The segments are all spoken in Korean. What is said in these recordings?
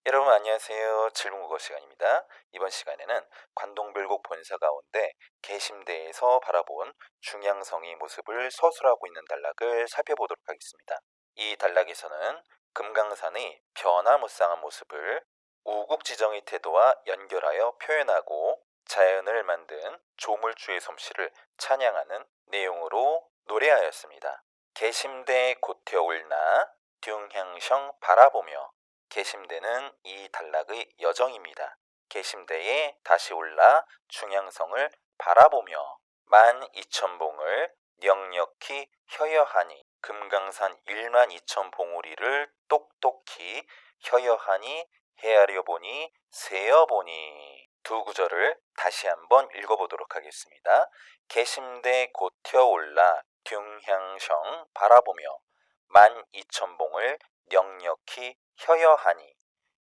여러분 안녕하세요. 질문국어 시간입니다. 이번 시간에는 관동별곡 본사 가운데 계심대에서 바라본 중양성의 모습을 서술하고 있는 단락을 살펴보도록 하겠습니다. 이 단락에서는 금강산의 변화무쌍한 모습을 우국지정의 태도와 연결하여 표현하고 자연을 만든 조물주의 솜씨를 찬양하는 내용으로 노래하였습니다. 계심대 고태올나 둥향성 바라보며. 계심대는 이 단락의 여정입니다. 계심대에 다시 올라 중양성을 바라보며 12,000봉을 넉넉히 혀여하니 금강산 12,000봉우리를 똑똑히 혀여하니 헤아려 보니 세어 보니. 두 구절을 다시 한번 읽어보도록 하겠습니다. 계심대 고튀어 올라 둥향성 바라보며 12,000봉을 넉넉히 혀여하니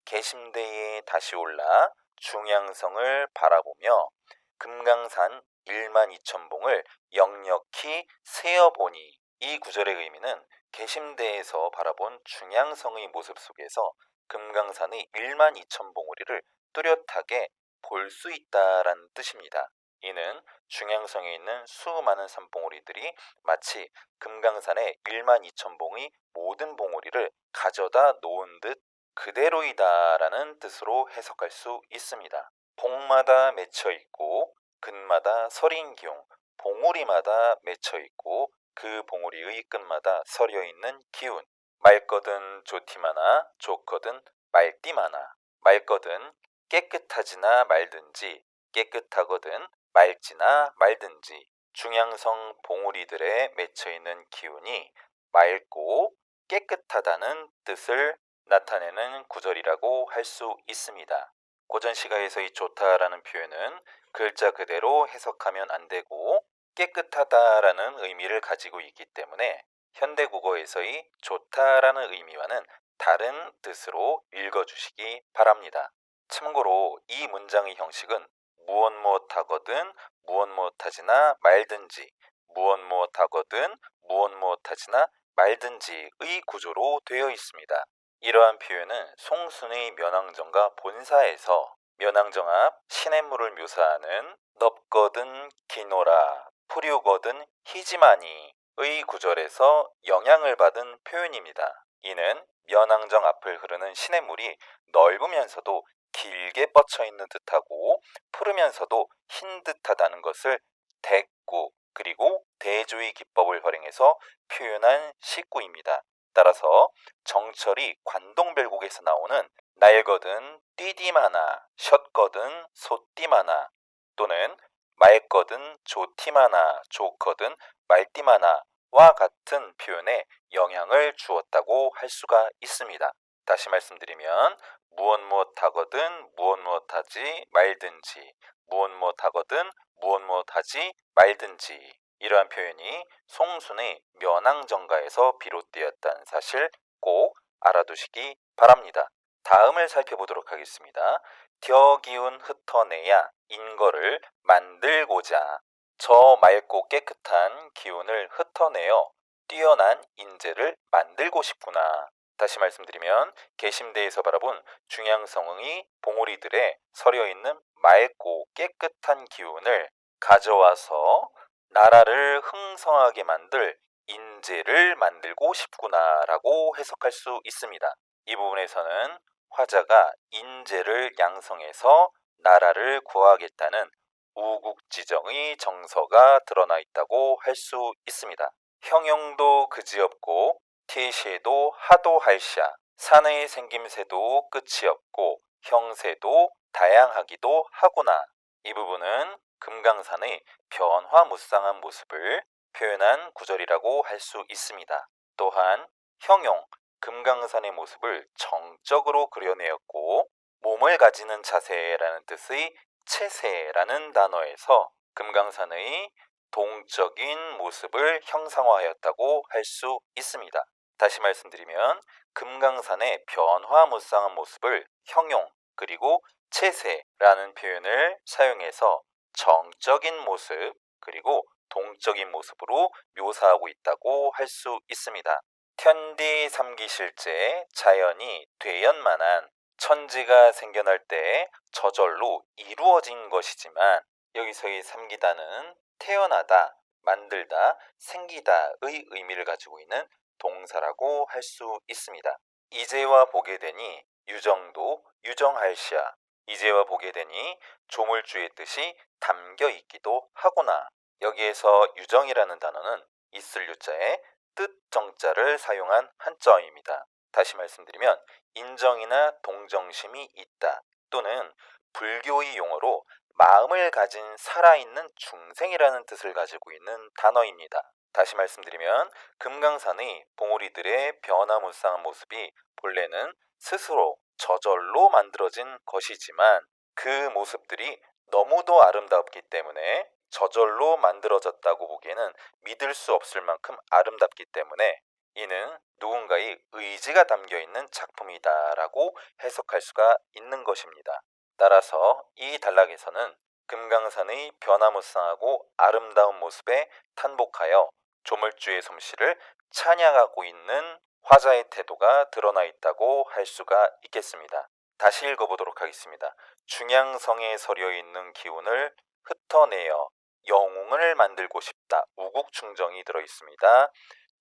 계심대에 다시 올라 중양성을 바라보며 금강산 12,000봉을 역력히 세어보니. 이 구절의 의미는 계심대에서 바라본 중양성의 모습 속에서 금강산의 12,000봉우리를 뚜렷하게 볼 수 있다라는 뜻입니다. 이는 중양성에 있는 수많은 산봉우리들이 마치 금강산의 12,000봉의 모든 봉우리를 가져다 놓은 듯 그대로이다라는 뜻으로 해석할 수 있습니다. 봉마다 맺혀 있고 끝마다 서린 기용, 봉우리마다 맺혀 있고 그 봉우리의 끝마다 서려 있는 기운. 맑거든 좋티마나 좋거든 말띠마나. 맑거든 깨끗하지나 말든지 깨끗하거든 맑지나 말든지. 중양성 봉우리들에 맺혀 있는 기운이 맑고 깨끗하다는 뜻을 나타내는 구절이라고 할 수 있습니다. 고전시가에서의 좋다라는 표현은 글자 그대로 해석하면 안 되고 깨끗하다라는 의미를 가지고 있기 때문에 현대국어에서의 좋다라는 의미와는 다른 뜻으로 읽어주시기 바랍니다. 참고로 이 문장의 형식은 무엇 무엇하거든 무엇 무엇하지나 말든지 무엇 무엇하거든 무엇 무엇하지나 말든지의 구조로 되어 있습니다. 이러한 표현은 송순의 면왕정과 본사에서 면왕정 앞 시냇물을 묘사하는 넙거든 기노라 푸류거든 희지마니의 구절에서 영향을 받은 표현입니다. 이는 면왕정 앞을 흐르는 시냇물이 넓으면서도 길게 뻗쳐 있는 듯하고 푸르면서도 흰 듯하다는 것을 대구 그리고 대조의 기법을 활용해서 표현한 시구입니다. 따라서 정철이 관동별곡에서 나오는 날거든 띠디마나 셔거든 소띠마나 또는 맑거든 좋티마나 좋거든 말띠마나와 같은 표현에 영향을 주었다고 할 수가 있습니다. 다시 말씀드리면 무엇 무엇하거든 무엇 무엇하지 말든지 무엇 무엇하거든 무엇 무엇하지 말든지. 이러한 표현이 송순의 면왕정가에서 비롯되었다는 사실 꼭 알아두시기 바랍니다. 다음을 살펴보도록 하겠습니다. 뎌기운 흩어내야 인거를 만들고자. 저 맑고 깨끗한 기운을 흩어내어 뛰어난 인재를 만들고 싶구나. 다시 말씀드리면 계심대에서 바라본 중양성의 봉우리들에 서려 있는 맑고 깨끗한 기운을 가져와서 나라를 흥성하게 만들 인재를 만들고 싶구나라고 해석할 수 있습니다. 이 부분에서는 화자가 인재를 양성해서 나라를 구하겠다는 우국지정의 정서가 드러나 있다고 할 수 있습니다. 형용도 그지없고 티시도 하도 할샤. 산의 생김새도 끝이 없고 형세도 다양하기도 하구나. 이 부분은 금강산의 변화무쌍한 모습을 표현한 구절이라고 할 수 있습니다. 또한 형용, 금강산의 모습을 정적으로 그려내었고 몸을 가지는 자세라는 뜻의 체세라는 단어에서 금강산의 동적인 모습을 형상화하였다고 할 수 있습니다. 다시 말씀드리면 금강산의 변화무쌍한 모습을 형용 그리고 체세라는 표현을 사용해서 정적인 모습 그리고 동적인 모습으로 묘사하고 있다고 할 수 있습니다. 편디 삼기실제 자연이 되연만한 천지가 생겨날 때 저절로 이루어진 것이지만 여기서의 삼기다는 태어나다, 만들다, 생기다의 의미를 가지고 있는 동사라고 할 수 있습니다. 이제와 보게 되니 유정도 유정할시야. 이제와 보게 되니 조물주의 뜻이 담겨 있기도 하구나. 여기에서 유정이라는 단어는 있을 유자에 뜻 정자를 사용한 한자어입니다. 다시 말씀드리면 인정이나 동정심이 있다 또는 불교의 용어로 마음을 가진 살아있는 중생이라는 뜻을 가지고 있는 단어입니다. 다시 말씀드리면 금강산의 봉우리들의 변화무쌍한 모습이 본래는 스스로 저절로 만들어진 것이지만 그 모습들이 너무도 아름답기 때문에 저절로 만들어졌다고 보기에는 믿을 수 없을 만큼 아름답기 때문에 이는 누군가의 의지가 담겨 있는 작품이다라고 해석할 수가 있는 것입니다. 따라서 이 단락에서는 금강산의 변화무쌍하고 아름다운 모습에 탄복하여 조물주의 솜씨를 찬양하고 있는 화자의 태도가 드러나 있다고 할 수가 있겠습니다. 다시 읽어보도록 하겠습니다. 중양성에 서려 있는 기운을 흩어내어 영웅을 만들고 싶다. 우국충정이 들어있습니다.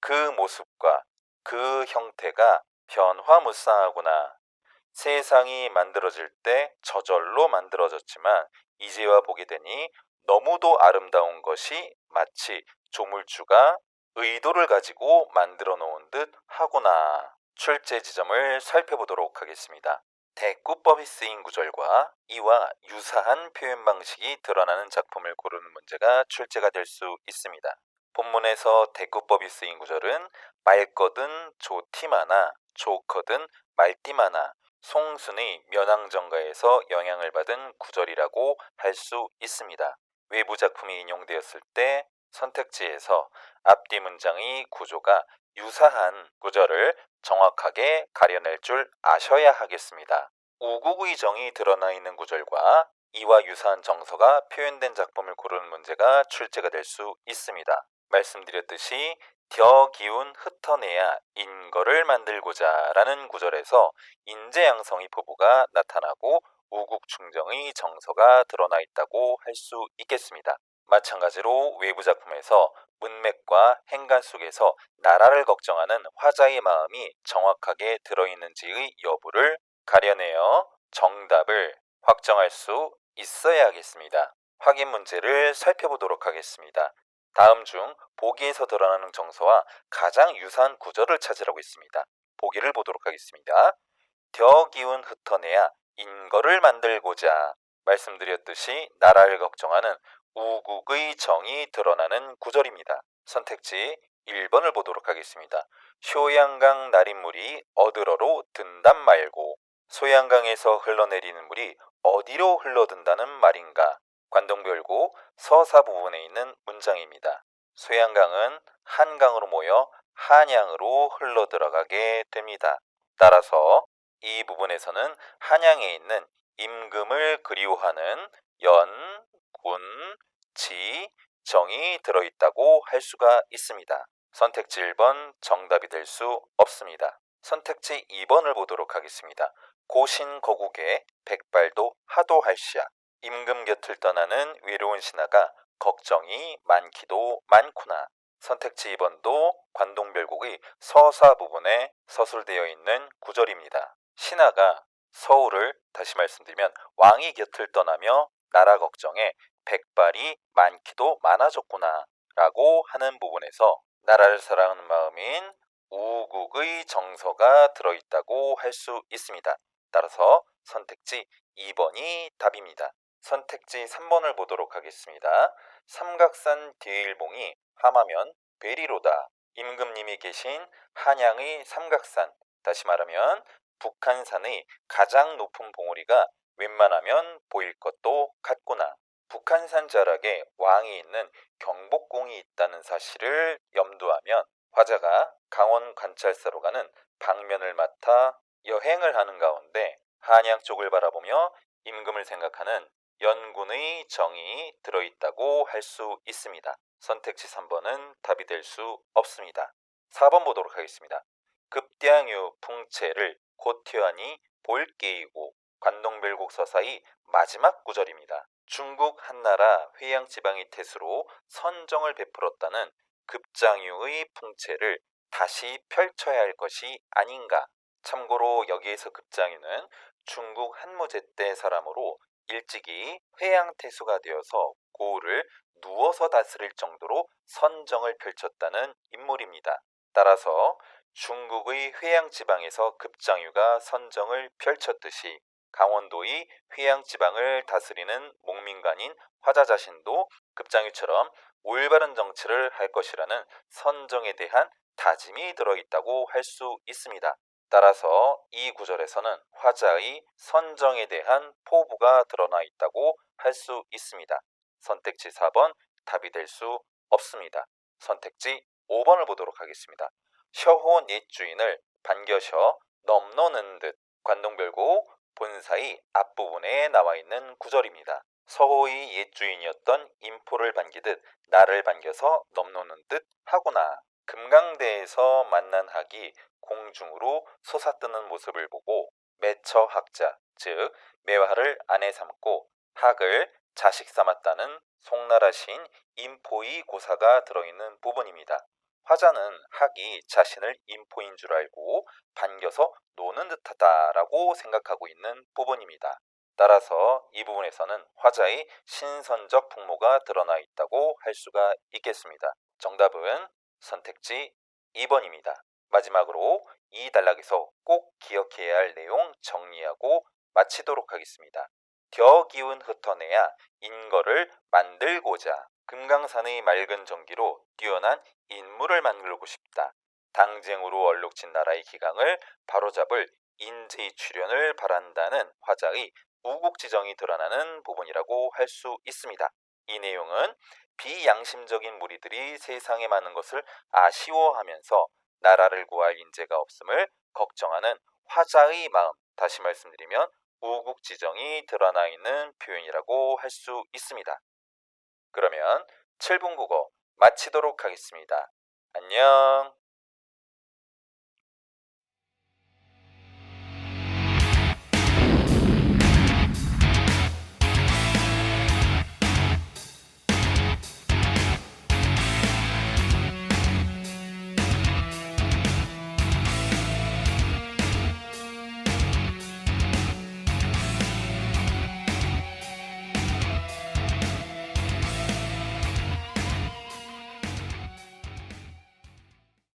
그 모습과 그 형태가 변화무쌍하구나. 세상이 만들어질 때 저절로 만들어졌지만 이제와 보게 되니 너무도 아름다운 것이 마치 조물주가 의도를 가지고 만들어 놓은 듯 하구나. 출제 지점을 살펴보도록 하겠습니다. 대꾸법이 쓰인 구절과 이와 유사한 표현 방식이 드러나는 작품을 고르는 문제가 출제가 될 수 있습니다. 본문에서 대꾸법이 쓰인 구절은 맑거든 조티마나 좋거든 말띠마나 송순의 면왕정가에서 영향을 받은 구절이라고 할 수 있습니다. 외부 작품이 인용되었을 때 선택지에서 앞뒤 문장의 구조가 유사한 구절을 정확하게 가려낼 줄 아셔야 하겠습니다. 우국의 정이 드러나 있는 구절과 이와 유사한 정서가 표현된 작품을 고르는 문제가 출제가 될 수 있습니다. 말씀드렸듯이 기운 흩어내야 인거를 만들고자 라는 구절에서 인재양성의 부부가 나타나고 우국충정의 정서가 드러나 있다고 할 수 있겠습니다. 마찬가지로 외부 작품에서 문맥과 행간 속에서 나라를 걱정하는 화자의 마음이 정확하게 들어있는지의 여부를 가려내어 정답을 확정할 수 있어야겠습니다. 확인 문제를 살펴보도록 하겠습니다. 다음 중 보기에서 드러나는 정서와 가장 유사한 구절을 찾으라고 있습니다. 보기를 보도록 하겠습니다. 기운 흩어내야 인거를 만들고자 말씀드렸듯이 나라를 걱정하는 우국의 정이 드러나는 구절입니다. 선택지 1번을 보도록 하겠습니다. 효양강 나린물이 어디로로 든단 말고 소양강에서 흘러내리는 물이 어디로 흘러든다는 말인가? 관동별고 서사 부분에 있는 문장입니다. 소양강은 한강으로 모여 한양으로 흘러들어가게 됩니다. 따라서 이 부분에서는 한양에 있는 임금을 그리워하는 연, 군, 지, 정이 들어있다고 할 수가 있습니다. 선택지 1번 정답이 될 수 없습니다. 선택지 2번을 보도록 하겠습니다. 고신거국에 백발도 하도할시야. 임금 곁을 떠나는 외로운 신하가 걱정이 많기도 많구나. 선택지 2번도 관동별곡의 서사 부분에 서술되어 있는 구절입니다. 신하가 서울을 다시 말씀드리면 왕이 곁을 떠나며 나라 걱정에 백발이 많기도 많아졌구나 라고 하는 부분에서 나라를 사랑하는 마음인 우국의 정서가 들어있다고 할 수 있습니다. 따라서 선택지 2번이 답입니다. 선택지 3번을 보도록 하겠습니다. 삼각산 뒤일봉이 함하면 베리로다. 임금님이 계신 한양의 삼각산, 다시 말하면 북한산의 가장 높은 봉우리가 웬만하면 보일 것도 같구나. 북한산 자락에 왕이 있는 경복궁이 있다는 사실을 염두하면 화자가 강원 관찰사로 가는 방면을 맡아 여행을 하는 가운데 한양 쪽을 바라보며 임금을 생각하는 연군의 정이 들어있다고 할 수 있습니다. 선택지 3번은 답이 될 수 없습니다. 4번 보도록 하겠습니다. 급량유 풍채를 고퇴하니 볼게이고 관동별국 서사의 마지막 구절입니다. 중국 한나라 회양지방의 태수로 선정을 베풀었다는 급장유의 풍채를 다시 펼쳐야 할 것이 아닌가. 참고로 여기에서 급장유는 중국 한무제 때 사람으로 일찍이 회양태수가 되어서 고을을 누워서 다스릴 정도로 선정을 펼쳤다는 인물입니다. 따라서 중국의 회양지방에서 급장유가 선정을 펼쳤듯이 강원도의 회양지방을 다스리는 목민관인 화자 자신도 급장유처럼 올바른 정치를 할 것이라는 선정에 대한 다짐이 들어있다고 할 수 있습니다. 따라서 이 구절에서는 화자의 선정에 대한 포부가 드러나 있다고 할 수 있습니다. 선택지 4번 답이 될 수 없습니다. 선택지 5번을 보도록 하겠습니다. 셔호 옛 주인을 반겨셔 넘노는 듯. 관동별고 본사의 앞부분에 나와 있는 구절입니다. 서호의 옛 주인이었던 인포를 반기듯 나를 반겨서 넘노는 듯 하구나. 금강대에서 만난 학이 공중으로 솟아뜨는 모습을 보고 매처학자, 즉 매화를 아내 삼고 학을 자식 삼았다는 송나라 시인 인포의 고사가 들어있는 부분입니다. 화자는 학이 자신을 인포인 줄 알고 반겨서 노는 듯하다라고 생각하고 있는 부분입니다. 따라서 이 부분에서는 화자의 신선적 풍모가 드러나 있다고 할 수가 있겠습니다. 정답은 선택지 2번입니다. 마지막으로 이 단락에서 꼭 기억해야 할 내용 정리하고 마치도록 하겠습니다. 겨 기운 흩어내야 인거를 만들고자 금강산의 맑은 전기로 뛰어난 인물을 만들고 싶다. 당쟁으로 얼룩진 나라의 기강을 바로잡을 인재의 출현을 바란다는 화자의 우국지정이 드러나는 부분이라고 할 수 있습니다. 이 내용은 비양심적인 무리들이 세상에 많은 것을 아쉬워하면서 나라를 구할 인재가 없음을 걱정하는 화자의 마음, 다시 말씀드리면 우국지정이 드러나 있는 표현이라고 할 수 있습니다. 그러면 7분 국어 마치도록 하겠습니다. 안녕.